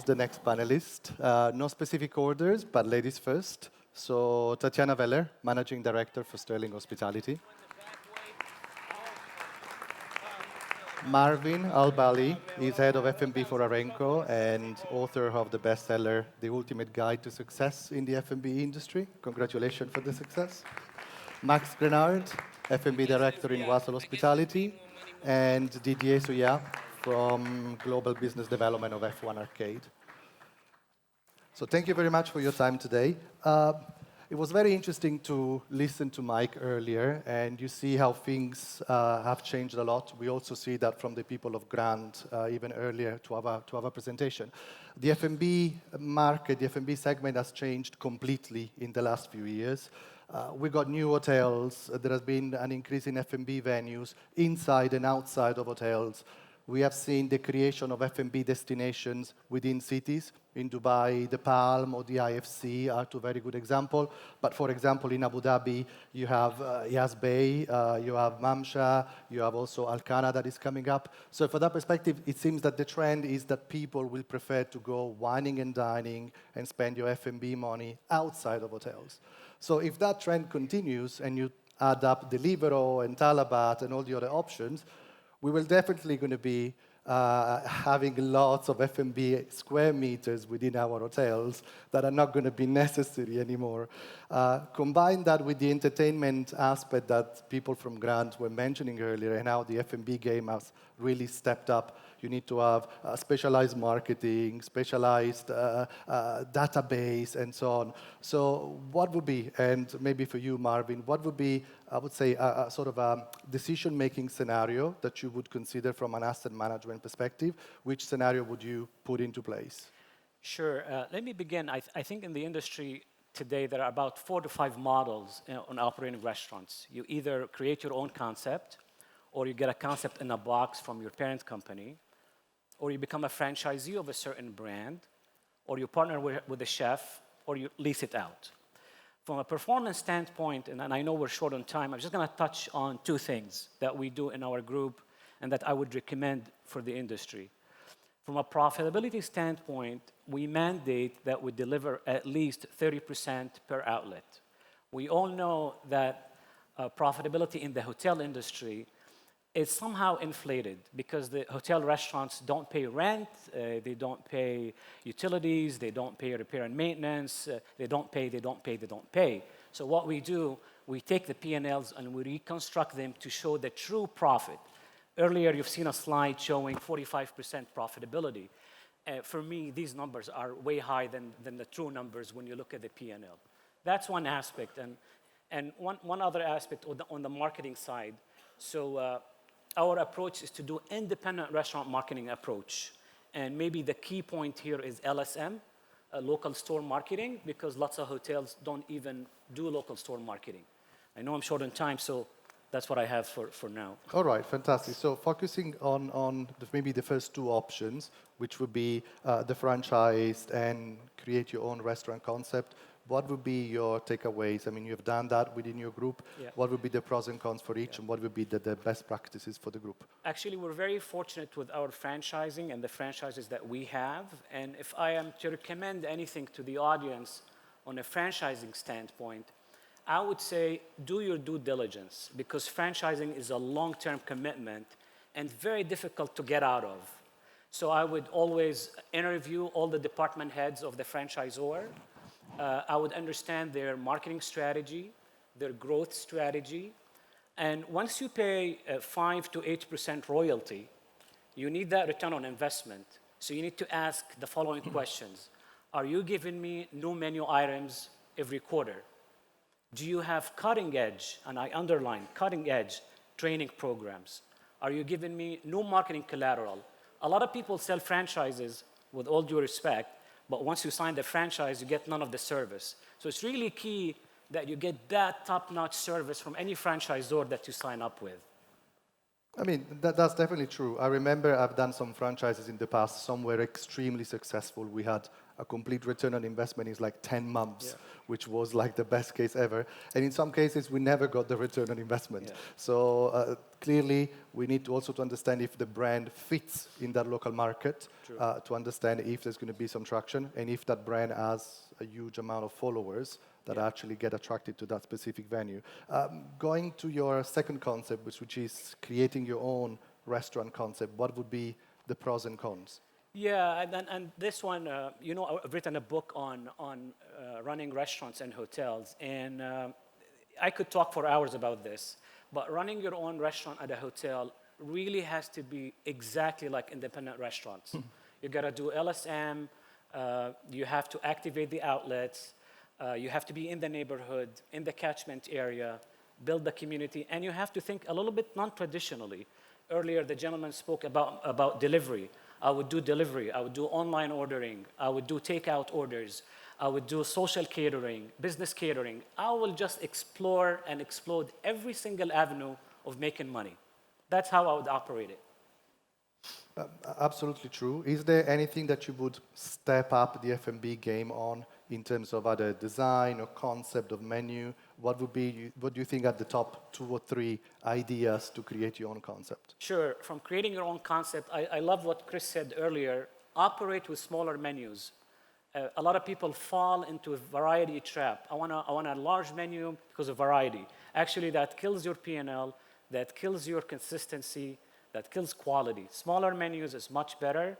the next panelist. No specific orders, but ladies first. So Tatiana Veller, Managing Director for Stirling Hospitality. Marvin Albali is Head of F&B for Arenco and author of the bestseller, The Ultimate Guide to Success in the F&B Industry. Congratulations for the success. Max Grenard, F&B Director in WASL Hospitality, and Didier Souillat from Global Business Development of F1 Arcade. So thank you very much for your time today. It was very interesting to listen to Mike earlier, and you see how things have changed a lot. We also see that from the people of Grant, even earlier to our presentation. The F&B market, the F&B segment has changed completely in the last few years. We got new hotels. There has been an increase in F&B venues inside and outside of hotels. We have seen the creation of F&B destinations within cities. In Dubai, the Palm or the IFC are two very good examples. But for example, in Abu Dhabi, you have Yas Bay, you have Mamsha, you have also Al Khana that is coming up. So from that perspective, it seems that the trend is that people will prefer to go wining and dining and spend your F&B money outside of hotels. So if that trend continues and you add up Deliveroo and Talabat and all the other options, we will definitely going to be having lots of F&B square meters within our hotels that are not going to be necessary anymore. Combine that with the entertainment aspect that people from Grant were mentioning earlier and how the F&B game has really stepped up. You need to have specialized marketing, specialized database, and so on. So what would be, and maybe for you, Marvin, what would be, I would say, a sort of a decision-making scenario that you would consider from an asset management perspective? Which scenario would you put into place? Sure. Let me begin. I think in the industry today, there are about 4 to 5 models on operating restaurants. You either create your own concept, or you get a concept in a box from your parent company, or you become a franchisee of a certain brand, or you partner with a chef, or you lease it out. From a performance standpoint, and I know we're short on time, I'm just going to touch on 2 things that we do in our group and that I would recommend for the industry. From a profitability standpoint, we mandate that we deliver at least 30% per outlet. We all know that profitability in the hotel industry is somehow inflated because the hotel restaurants don't pay rent, they don't pay utilities, they don't pay repair and maintenance, they don't pay. So what we do, we take the P&Ls and we reconstruct them to show the true profit. Earlier, you've seen a slide showing 45% profitability. For me, these numbers are way higher than the true numbers when you look at the P&L. That's one aspect. And one other aspect on the marketing side. So our approach is to do independent restaurant marketing approach. And maybe the key point here is LSM, local store marketing, because lots of hotels don't even do local store marketing. I know I'm short on time, so that's what I have for now. All right, fantastic. So focusing on maybe the first 2 options, which would be the franchise and create your own restaurant concept, what would be your takeaways? I mean, you've done that within your group. Yeah. What would be the pros and cons for each, and what would be the best practices for the group? Actually, we're very fortunate with our franchising and the franchises that we have. And if I am to recommend anything to the audience on a franchising standpoint, I would say do your due diligence, because franchising is a long-term commitment and very difficult to get out of. So I would always interview all the department heads of the franchisor. I would understand their marketing strategy, their growth strategy. And once you pay 5 to 8% royalty, you need that return on investment. So you need to ask the following questions. Are you giving me new menu items every quarter? Do you have cutting edge, and I underline cutting edge, training programs? Are you giving me new marketing collateral? A lot of people sell franchises, with all due respect, but once you sign the franchise, you get none of the service. So it's really key that you get that top-notch service from any franchisor that you sign up with. I mean, that's definitely true. I remember I've done some franchises in the past. Some were extremely successful. We had a complete return on investment in like 10 months, which was like the best case ever. And in some cases, we never got the return on investment. So clearly, we need to also to understand if the brand fits in that local market, to understand if there's going to be some traction, and if that brand has a huge amount of followers that actually get attracted to that specific venue. Going to your second concept, which is creating your own restaurant concept, what would be the pros and cons? Yeah, and this one, you know, I've written a book on running restaurants and hotels, and I could talk for hours about this, but running your own restaurant at a hotel really has to be exactly like independent restaurants. You gotta do LSM, you have to activate the outlets, you have to be in the neighborhood, in the catchment area, build the community, and you have to think a little bit non-traditionally. Earlier, the gentleman spoke about delivery. I would do delivery, I would do online ordering, I would do takeout orders, I would do social catering, business catering. I will just explore and explode every single avenue of making money. That's how I would operate it. Absolutely true. Is there anything that you would step up the F&B game on in terms of either design or concept of menu? What do you think are the top 2 or 3 ideas to create your own concept? Sure, from creating your own concept, I love what Chris said earlier, operate with smaller menus. A lot of people fall into a variety trap. I want a large menu because of variety. Actually, that kills your P&L, that kills your consistency, that kills quality. Smaller menus is much better.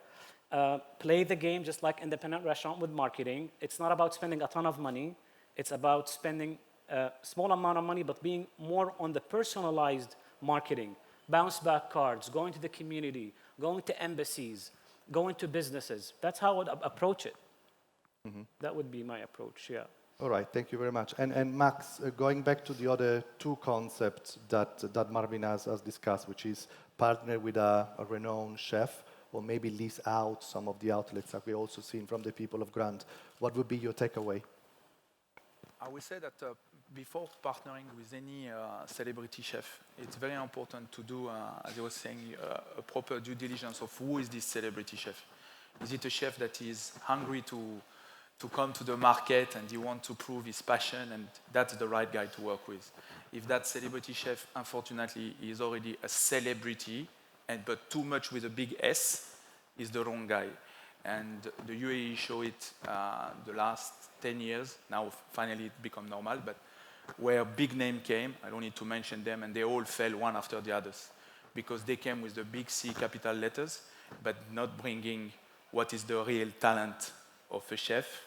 Play the game just like independent restaurant with marketing. It's not about spending a ton of money. It's about spending a small amount of money, but being more on the personalized marketing. Bounce back cards, going to the community, going to embassies, going to businesses. That's how I would approach it. That would be my approach, yeah. All right, thank you very much. And Max, going back to the other 2 concepts that Marvin has discussed, which is partner with a renowned chef, or maybe lease out some of the outlets that we've also seen from the people of Grant. What would be your takeaway? I would say that before partnering with any celebrity chef, it's very important to do, as I was saying, a proper due diligence of who is this celebrity chef. Is it a chef that is hungry to come to the market and he wants to prove his passion, and that's the right guy to work with? If that celebrity chef, unfortunately, is already a celebrity, but too much with a big S, is the wrong guy. And the UAE show it the last 10 years. Now, finally, it become normal, but where big name came, I don't need to mention them, and they all fell one after the others because they came with the big C capital letters, but not bringing what is the real talent of a chef,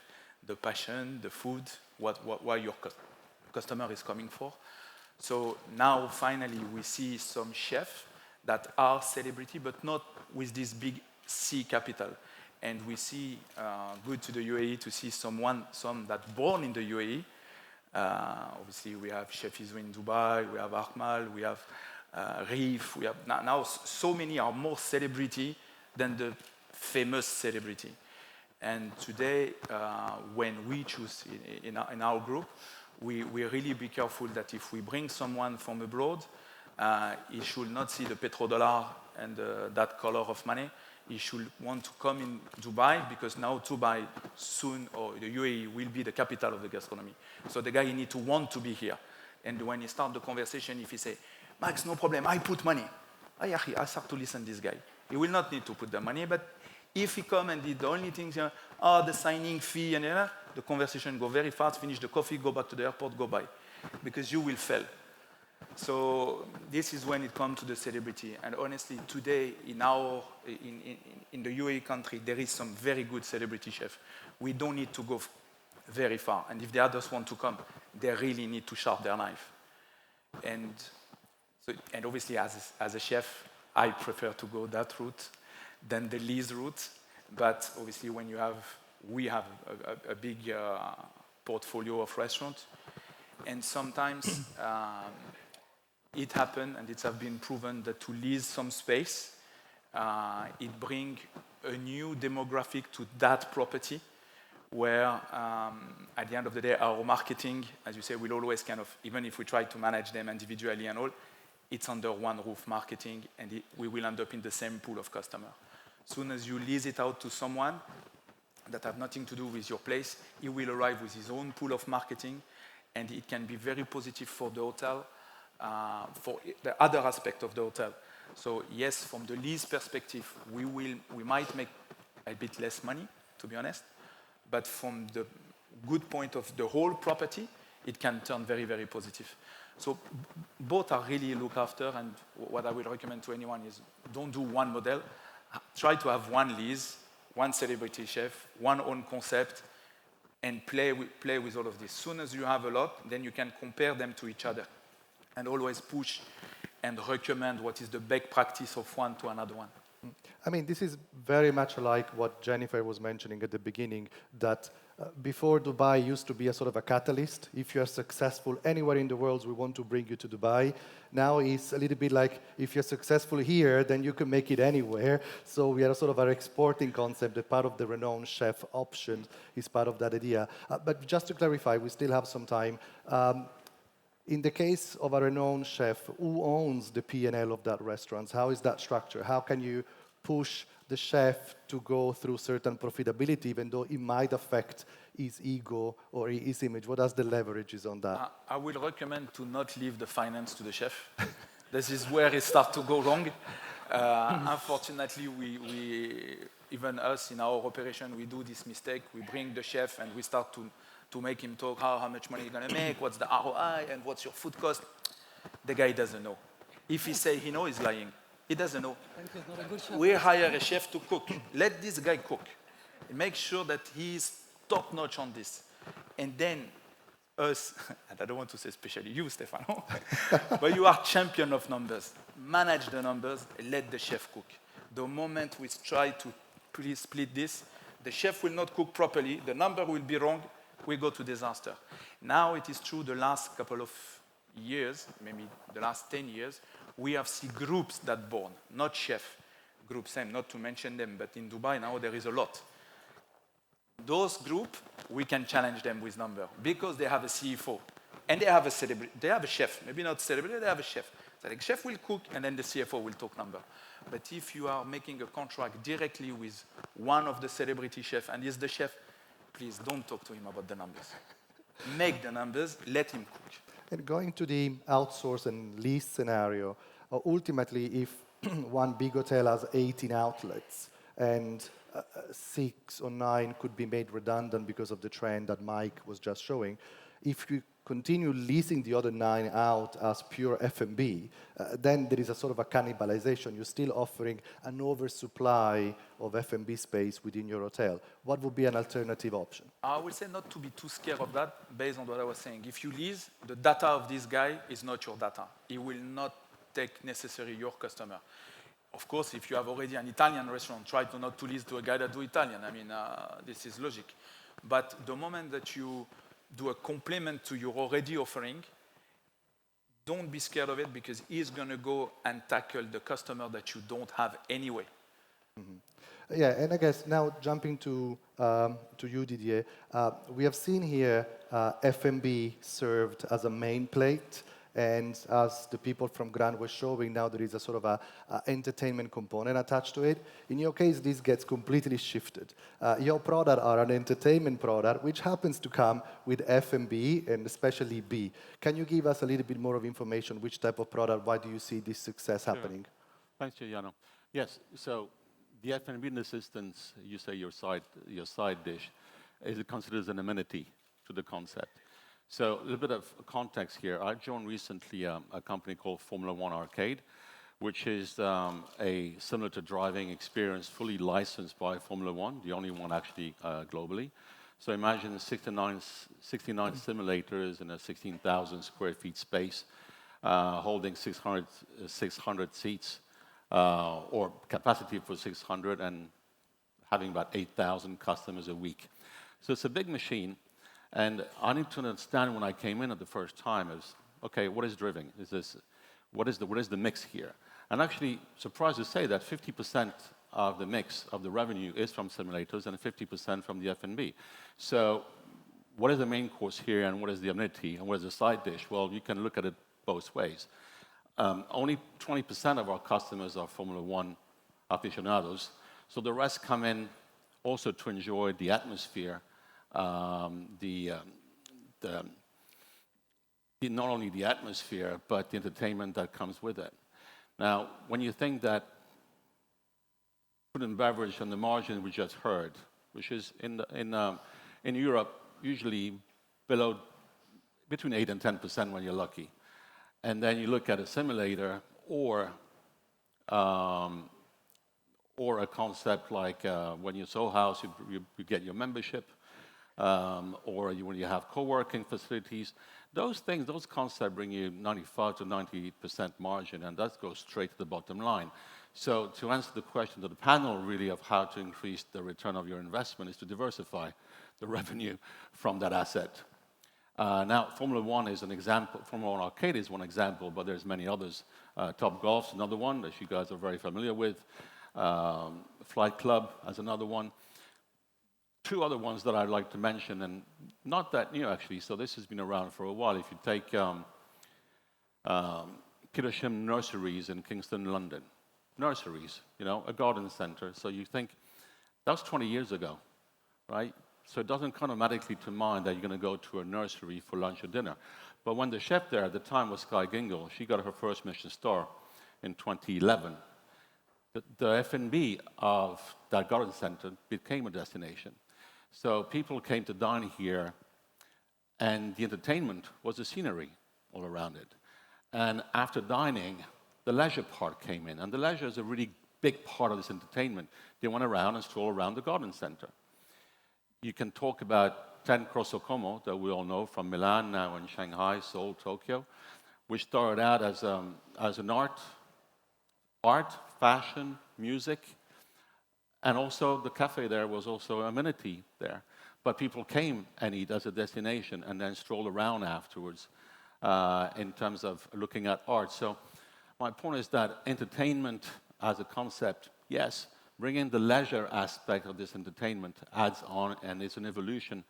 the passion, the food, what your customer is coming for. So now, finally, we see some chefs that are celebrity, but not with this big C capital. And we see, good to the UAE to see some that born in the UAE. Obviously, we have Chef Izzo in Dubai, we have Akmal, we have GRIF. We have now so many are more celebrity than the famous celebrity. And today, when we choose in our group, we really be careful that if we bring someone from abroad, he should not see the petrodollar and that color of money. He should want to come in Dubai, because now Dubai soon, or the UAE, will be the capital of the gastronomy. So the guy needs to want to be here. And when he start the conversation, if he say, Max, no problem, I put money. I start to listen to this guy. He will not need to put the money, but if he come and did the only things, the signing fee, and the conversation go very fast, finish the coffee, go back to the airport, go buy. Because you will fail. So this is when it comes to the celebrity. And honestly, today in the UAE country, there is some very good celebrity chef. We don't need to go very far. And if the others want to come, they really need to sharpen their knife. And obviously, as a chef, I prefer to go that route than the lease route. But obviously, we have a big portfolio of restaurants. And sometimes it happens, and it has been proven, that to lease some space, it brings a new demographic to that property, where at the end of the day, our marketing, as you say, will always kind of, even if we try to manage them individually and all, it's under one roof marketing, and we will end up in the same pool of customers. As soon as you lease it out to someone that have nothing to do with your place, he will arrive with his own pool of marketing, and it can be very positive for the hotel, for the other aspect of the hotel. So yes, from the lease perspective, we might make a bit less money, to be honest, but from the good point of the whole property, it can turn very, very positive. So both are really looked after, and what I will recommend to anyone is don't do one model. Try to have one lease, one celebrity chef, one own concept, and play with all of this. As soon as you have a lot, then you can compare them to each other and always push and recommend what is the best practice of one to another one. I mean, this is very much like what Jennifer was mentioning at the beginning, that before Dubai used to be a sort of a catalyst. If you are successful anywhere in the world, we want to bring you to Dubai. Now it's a little bit like, if you're successful here, then you can make it anywhere. So we are sort of our exporting concept, that part of the renowned chef option is part of that idea. But just to clarify, we still have some time. In the case of a renowned chef, who owns the P&L of that restaurant? How is that structured? How can you push the chef to go through certain profitability, even though it might affect his ego or his image? What are the leverages on that? I will recommend to not leave the finance to the chef. This is where it starts to go wrong. Unfortunately, we even us in our operation, we do this mistake. We bring the chef and we start to make him talk how much money you're going to make, what's the ROI, and what's your food cost. The guy doesn't know. If he say he knows, he's lying. He doesn't know. We hire a chef to cook. Let this guy cook. Make sure that he's top-notch on this. And then us, and I don't want to say especially you, Stefano, but you are champion of numbers. Manage the numbers, let the chef cook. The moment we try to split this, the chef will not cook properly, the number will be wrong, we go to disaster. Now it is true the last couple of years, maybe the last 10 years, we have seen groups that born, not chef groups, same, not to mention them, but in Dubai now there is a lot. Those groups, we can challenge them with number because they have a CFO and they have a celebrity, they have a chef, maybe not celebrity, they have a chef. So the chef will cook and then the CFO will talk number. But if you are making a contract directly with one of the celebrity chefs and he's the chef, please don't talk to him about the numbers. Make the numbers, let him cook. And going to the outsource and lease scenario, ultimately, if one big hotel has 18 outlets and 6 or 9 could be made redundant because of the trend that Mike was just showing, if you continue leasing the other 9 out as pure F&B, then there is a sort of a cannibalization. You're still offering an oversupply of F&B space within your hotel. What would be an alternative option? I would say not to be too scared of that, based on what I was saying. If you lease, the data of this guy is not your data. He will not take necessarily your customer. Of course, if you have already an Italian restaurant, try to not to lease to a guy that do Italian. I mean, this is logic. But the moment that you do a complement to your already offering, don't be scared of it because he's going to go and tackle the customer that you don't have anyway. Mm-hmm. Yeah, and I guess now jumping to you, Didier, we have seen here F&B served as a main plate. And as the people from Grenard were showing, now there is a sort of a entertainment component attached to it. In your case, this gets completely shifted. Your product are an entertainment product, which happens to come with F&B and especially B. Can you give us a little bit more of information, which type of product, why do you see this success happening? Thanks, Giuliano. Yes, so the F&B in the assistance, you say your side dish, is considered as an amenity to the concept. So a little bit of context here. I joined recently a company called Formula One Arcade, which is similar to driving experience, fully licensed by Formula One, the only one actually globally. So imagine 69 simulators in a 16,000 square feet space, holding 600 seats, or capacity for 600, and having about 8,000 customers a week. So it's a big machine. And I need to understand when I came in at the first time is, okay, what is driving? What is the mix here? And actually, surprised to say that 50% of the mix of the revenue is from simulators and 50% from the F&B. So what is the main course here and what is the amenity and what is the side dish? Well, you can look at it both ways. only 20% of our customers are Formula One aficionados, so the rest come in also to enjoy the atmosphere, not only the atmosphere, but the entertainment that comes with it. Now, when you think that food and beverage on the margin we just heard, which is in Europe usually between 8 and 10% when you're lucky, and then you look at a simulator or a concept like when you Soho House, you get your membership, or when you have co-working facilities. Those concepts bring you 95 to 98% margin, and that goes straight to the bottom line. So to answer the question to the panel, really, of how to increase the return of your investment is to diversify the revenue from that asset. Now, Formula One is an example. Formula One Arcade is one example, but there's many others. Top Golf's another one that you guys are very familiar with. Flight Club as another one. Two other ones that I'd like to mention, and not that new actually, so this has been around for a while. If you take Petersham Nurseries in Kingston, London. Nurseries, a garden center. So you think, that was 20 years ago, right? So it doesn't come automatically to mind that you're going to go to a nursery for lunch or dinner. But when the chef there at the time was Sky Gingle, she got her first Michelin star in 2011. The F&B of that garden center became a destination. So people came to dine here, and the entertainment was the scenery all around it. And after dining, the leisure part came in, and the leisure is a really big part of this entertainment. They went around and strolled around the garden center. You can talk about 10 Corso Como, that we all know from Milan, now in Shanghai, Seoul, Tokyo, which started out as an art, fashion, music, and also the cafe there was also an amenity there. But people came and eat as a destination and then strolled around afterwards in terms of looking at art. So my point is that entertainment as a concept, yes, bringing the leisure aspect of this entertainment adds on, and it's an evolution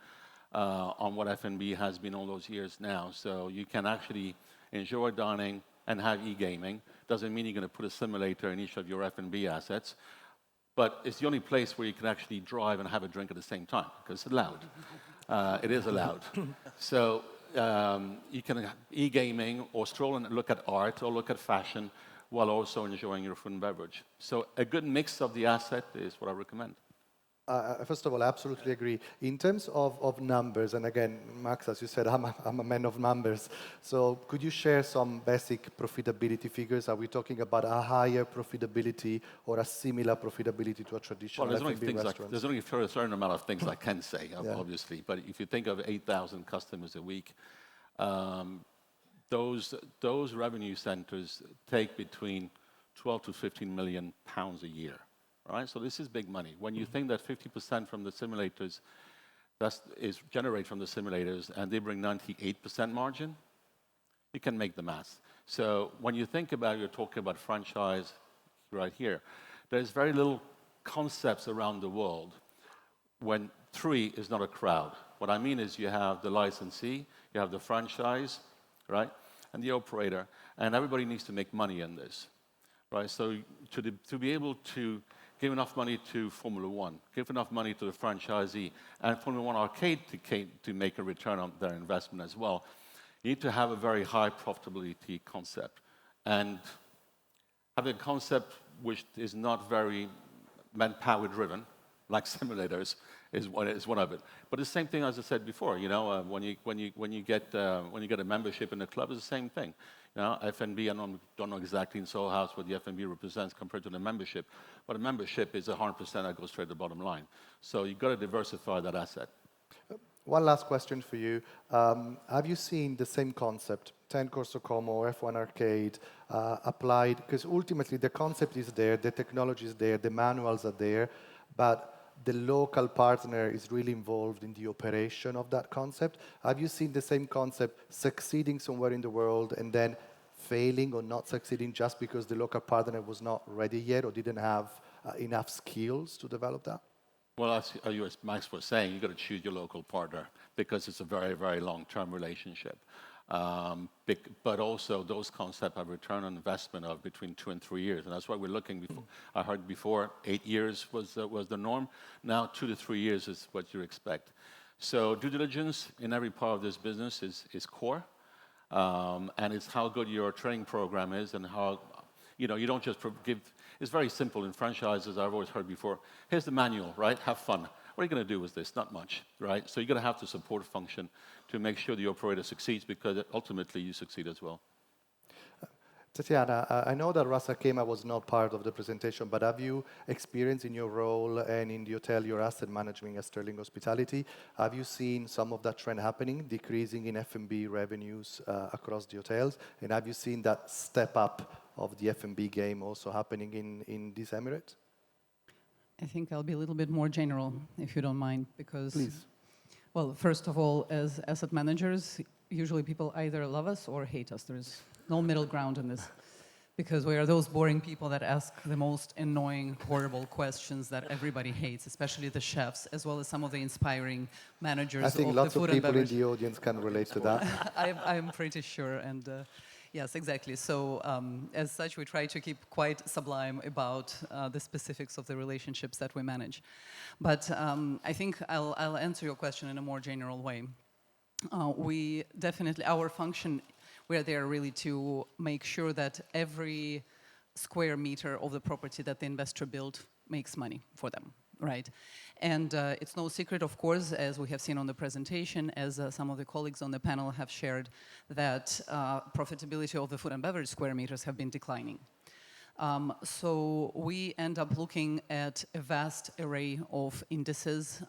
on what F&B has been all those years now. So you can actually enjoy dining and have e-gaming. Doesn't mean you're going to put a simulator in each of your F&B assets, but it's the only place where you can actually drive and have a drink at the same time, because it's allowed. It is allowed. So you can e-gaming or stroll and look at art or look at fashion while also enjoying your food and beverage. So a good mix of the asset is what I recommend. First of all, I absolutely agree. In terms of numbers, and again, Max, as you said, I'm a man of numbers. So could you share some basic profitability figures? Are we talking about a higher profitability or a similar profitability to a traditional F&B restaurant? There's only a certain amount of things I can say, obviously. But if you think of 8,000 customers a week, those revenue centers take between 12 to 15 million pounds a year. Right? So this is big money. When you think that 50% from the simulators is generated from the simulators and they bring 98% margin, you can make the math. So when you think about, you're talking about franchise right here, there's very little concepts around the world when 3 is not a crowd. What I mean is you have the licensee, you have the franchise, right, and the operator, and everybody needs to make money in this, right? So to be able to give enough money to Formula One, give enough money to the franchisee, and Formula One Arcade to make a return on their investment as well, you need to have a very high profitability concept. And having a concept which is not very manpower driven, like simulators, is one of it. But the same thing as I said before, when you get a membership in the club, it's the same thing. F&B, I don't know exactly in Soho House what the F&B represents compared to the membership, but a membership is 100% that goes straight to the bottom line. So you've got to diversify that asset. One last question for you. Have you seen the same concept, 10 Corso Como, F1 Arcade, applied? Because ultimately the concept is there, the technology is there, the manuals are there, but the local partner is really involved in the operation of that concept. Have you seen the same concept succeeding somewhere in the world and then failing or not succeeding just because the local partner was not ready yet or didn't have enough skills to develop that? Well, as Max was saying, you've got to choose your local partner because it's a very, very long-term relationship. But also those concepts have return on investment of between 2 and 3 years, and that's why we're looking. I heard before 8 years was the norm. Now 2 to 3 years is what you expect. So due diligence in every part of this business is core, and it's how good your training program is, and how you don't just give. It's very simple in franchises. I've always heard before. Here's the manual, right? Have fun. What are you going to do with this? Not much, right? So you're going to have the support function to make sure the operator succeeds, because ultimately you succeed as well. Tatiana, I know that Ras Al Khaimah was not part of the presentation, but have you experienced in your role and in the hotel your asset management at Stirling Hospitality, have you seen some of that trend happening, decreasing in F&B revenues across the hotels? And have you seen that step up of the F&B game also happening in these Emirates? I think I'll be a little bit more general, if you don't mind, because... Please. Well, first of all, as asset managers, usually people either love us or hate us. There's no middle ground in this, because we are those boring people that ask the most annoying, horrible questions that everybody hates, especially the chefs, as well as some of the inspiring managers I think of lots the food of and people in beverage. the audience can relate to that. I'm pretty sure, and yes, exactly. So as such, we try to keep quite sublime about the specifics of the relationships that we manage. But I think I'll answer your question in a more general way. We definitely, our function, we're there really to make sure that every square meter of the property that the investor built makes money for them, right? And it's no secret, of course, as we have seen on the presentation, as some of the colleagues on the panel have shared, that profitability of the food and beverage square meters have been declining. So we end up looking at a vast array of indices.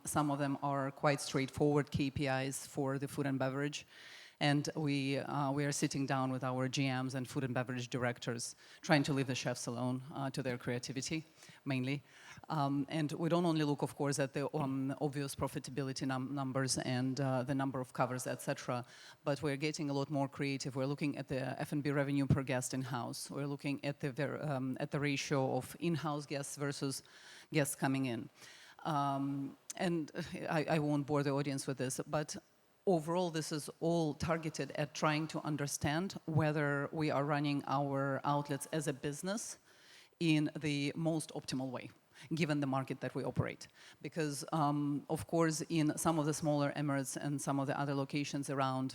Some of them are quite straightforward KPIs for the food and beverage. And we are sitting down with our GMs and food and beverage directors, trying to leave the chefs alone to their creativity, mainly. And we don't only look, of course, at the obvious profitability numbers and the number of covers, etc., but we're getting a lot more creative. We're looking at the F&B revenue per guest in-house. We're looking at the ratio of in-house guests versus guests coming in. And I won't bore the audience with this, but overall, this is all targeted at trying to understand whether we are running our outlets as a business in the most optimal way, given the market that we operate. Because, of course, in some of the smaller Emirates and some of the other locations around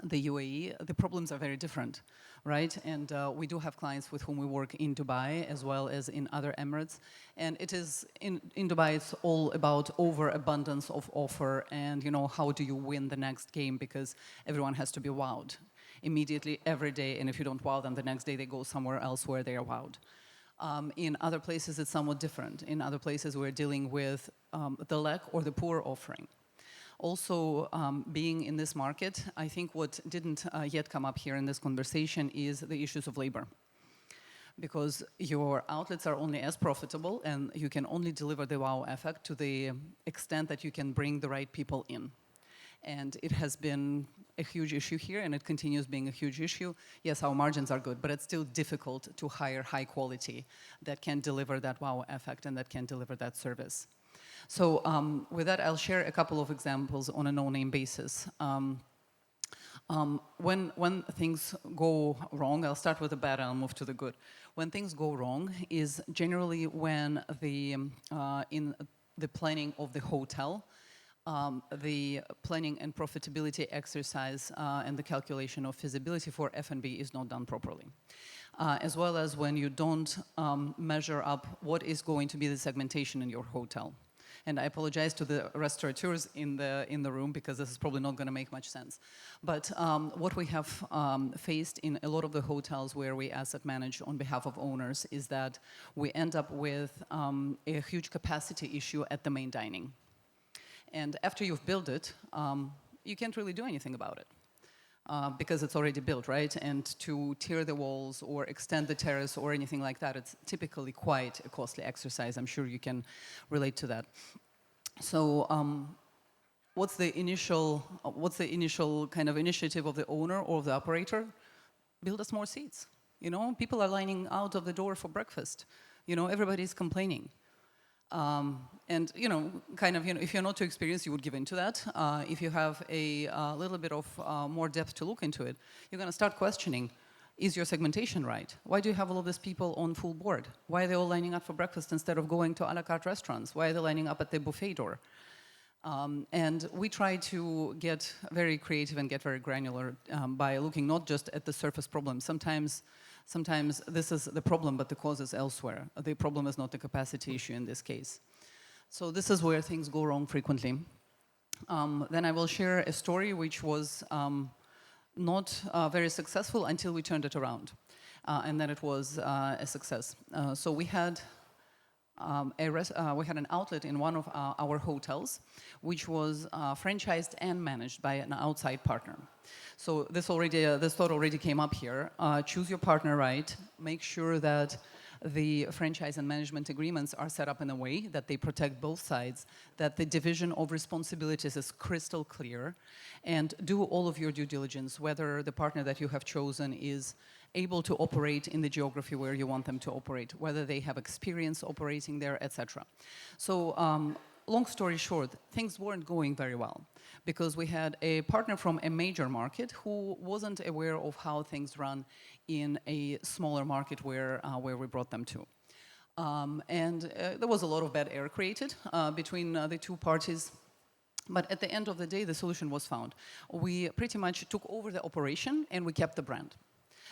the UAE, the problems are very different, right? And we do have clients with whom we work in Dubai as well as in other Emirates. And it is, in Dubai, it's all about overabundance of offer and, how do you win the next game, because everyone has to be wowed immediately every day. And if you don't wow them, the next day they go somewhere else where they are wowed. In other places, it's somewhat different. In other places, we're dealing with the lack or the poor offering. Also, being in this market, I think what didn't yet come up here in this conversation is the issues of labor. Because your outlets are only as profitable and you can only deliver the wow effect to the extent that you can bring the right people in. And it has been a huge issue here, and it continues being a huge issue. Yes, our margins are good, but it's still difficult to hire high quality that can deliver that wow effect and that can deliver that service. So with that, I'll share a couple of examples on a no-name basis. When things go wrong, I'll start with the bad and I'll move to the good. When things go wrong is generally when in the planning of the hotel, the planning and profitability exercise and the calculation of feasibility for F&B is not done properly. As well as when you don't measure up what is going to be the segmentation in your hotel. And I apologize to the restaurateurs in the room, because this is probably not going to make much sense. But what we have faced in a lot of the hotels where we asset manage on behalf of owners is that we end up with a huge capacity issue at the main dining. And after you've built it, you can't really do anything about it. Because it's already built, right? And to tear the walls or extend the terrace or anything like that, it's typically quite a costly exercise. I'm sure you can relate to that. So what's the initial kind of initiative of the owner or of the operator? Build us more seats. People are lining out of the door for breakfast. Everybody's complaining. And if you're not too experienced, you would give into that. If you have a little bit of more depth to look into it, you're going to start questioning, is your segmentation right? Why do you have all of these people on full board? Why are they all lining up for breakfast instead of going to a la carte restaurants? Why are they lining up at the buffet door? And we try to get very creative and get very granular by looking not just at the surface problem. Sometimes this is the problem, but the cause is elsewhere. The problem is not the capacity issue in this case. So this is where things go wrong frequently. Then I will share a story which was not very successful until we turned it around. And then it was a success. So we had an outlet in one of our hotels, which was franchised and managed by an outside partner. So this thought already came up here. Choose your partner right. Make sure that the franchise and management agreements are set up in a way that they protect both sides, that the division of responsibilities is crystal clear, and do all of your due diligence, whether the partner that you have chosen is able to operate in the geography where you want them to operate, whether they have experience operating there, etc. So long story short, things weren't going very well because we had a partner from a major market who wasn't aware of how things run in a smaller market where we brought them to. There was a lot of bad air created between the two parties. But at the end of the day, the solution was found. We pretty much took over the operation and we kept the brand.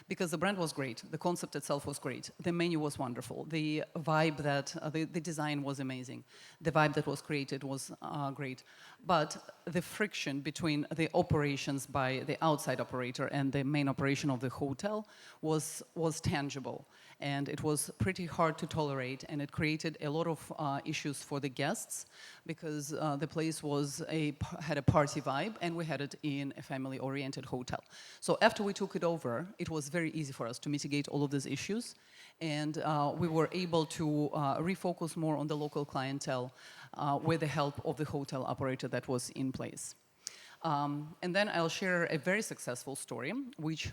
Because the brand was great, the concept itself was great, the menu was wonderful, the vibe the design was amazing, the vibe that was created was great. But the friction between the operations by the outside operator and the main operation of the hotel was tangible. And it was pretty hard to tolerate, and it created a lot of issues for the guests because the place had a party vibe, and we had it in a family-oriented hotel. So after we took it over, it was very easy for us to mitigate all of these issues, and we were able to refocus more on the local clientele with the help of the hotel operator that was in place. And then I'll share a very successful story, which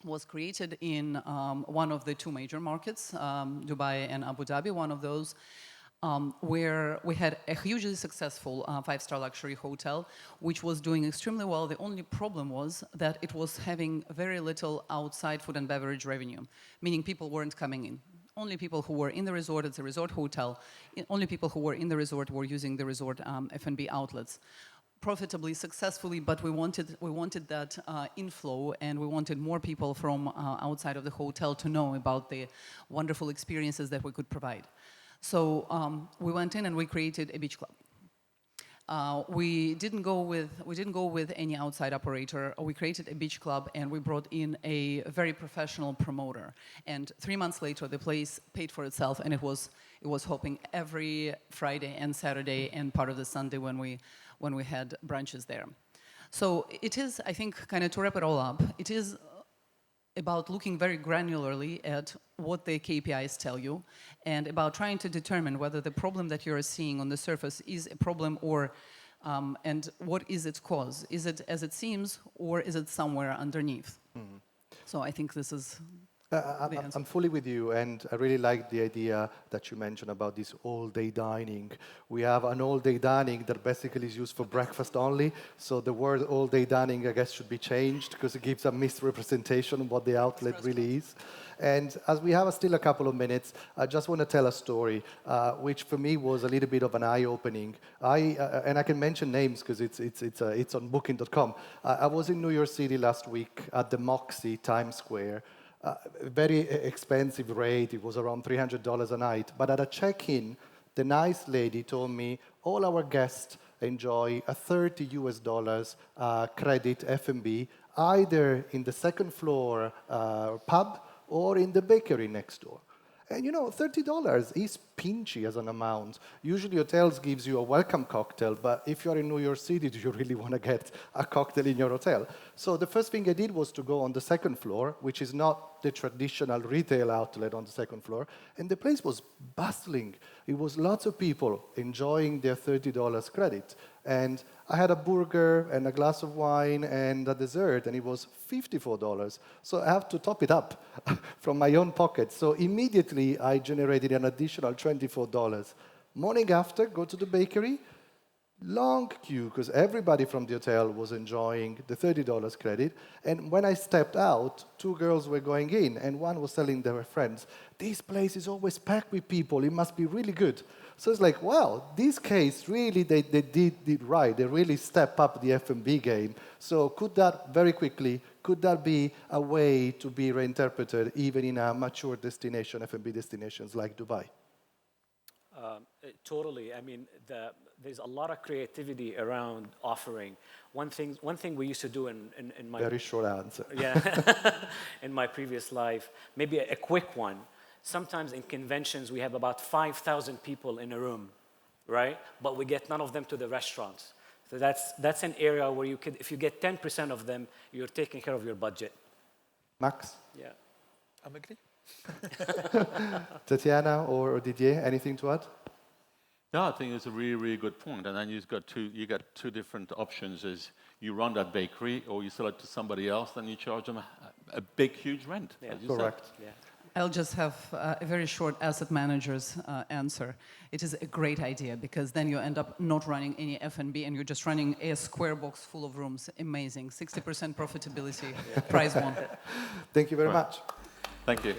was created in one of the two major markets, Dubai and Abu Dhabi, one of those, where we had a hugely successful five-star luxury hotel, which was doing extremely well. The only problem was that it was having very little outside food and beverage revenue, meaning people weren't coming in. Only people who were in the resort, it's a resort hotel, only people who were in the resort were using the resort F&B outlets. Profitably, successfully, but we wanted that inflow, and we wanted more people from outside of the hotel to know about the wonderful experiences that we could provide. So we went in and we created a beach club. We didn't go with any outside operator. We created a beach club, and we brought in a very professional promoter. And 3 months later, the place paid for itself, and it was hopping every Friday and Saturday and part of the Sunday when we had brunches there. So it is, I think, kind of to wrap it all up, it is about looking very granularly at what the KPIs tell you and about trying to determine whether the problem that you're seeing on the surface is a problem or and what is its cause. Is it as it seems, or is it somewhere underneath? Mm-hmm. So I think this is I'm fully with you, and I really like the idea that you mentioned about this all-day dining. We have an all-day dining that basically is used for breakfast only, so the word all-day dining, I guess, should be changed because it gives a misrepresentation of what the outlet really is. And as we have still a couple of minutes, I just want to tell a story, which for me was a little bit of an eye-opening. And I can mention names because it's on Booking.com. I was in New York City last week at the Moxie Times Square. Very expensive rate, it was around $300 a night. But at a check-in, the nice lady told me all our guests enjoy a $30 US credit F&B, either in the second floor pub or in the bakery next door. And you know, $30 is pinchy as an amount. Usually hotels gives you a welcome cocktail, but if you're in New York City, do you really want to get a cocktail in your hotel? So the first thing I did was to go on the second floor, which is not the traditional retail outlet on the second floor, and the place was bustling. It was lots of people enjoying their $30 credit. And I had a burger and a glass of wine and a dessert, and it was $54. So I have to top it up from my own pocket. So immediately I generated an additional $24. Morning after, go to the bakery, long queue, because everybody from the hotel was enjoying the $30 credit. And when I stepped out, 2 girls were going in, and one was telling their friends, this place is always packed with people, it must be really good. So it's like, wow, this case really, they did right. They really step up the F&B game. So could that, very quickly, could that be a way to be reinterpreted even in a mature destination, F&B destinations like Dubai? Totally. I mean, there's a lot of creativity around offering. One thing we used to do in my... Very short answer. Yeah, in my previous life, maybe a quick one. Sometimes in conventions, we have about 5,000 people in a room, right? But we get none of them to the restaurants. So that's an area where you could, if you get 10% of them, you're taking care of your budget. Max? Yeah. I'm agree. Tatiana or Didier, anything to add? No, I think it's a really, really good point. And then you got two different options: is you run that bakery, or you sell it to somebody else, then you charge them a big, huge rent. Yeah. As you Correct. said. Yeah. I'll just have a very short asset manager's answer. It is a great idea because then you end up not running any F&B and you're just running a square box full of rooms. Amazing. 60% profitability, prize one. Thank you very much. Thank you.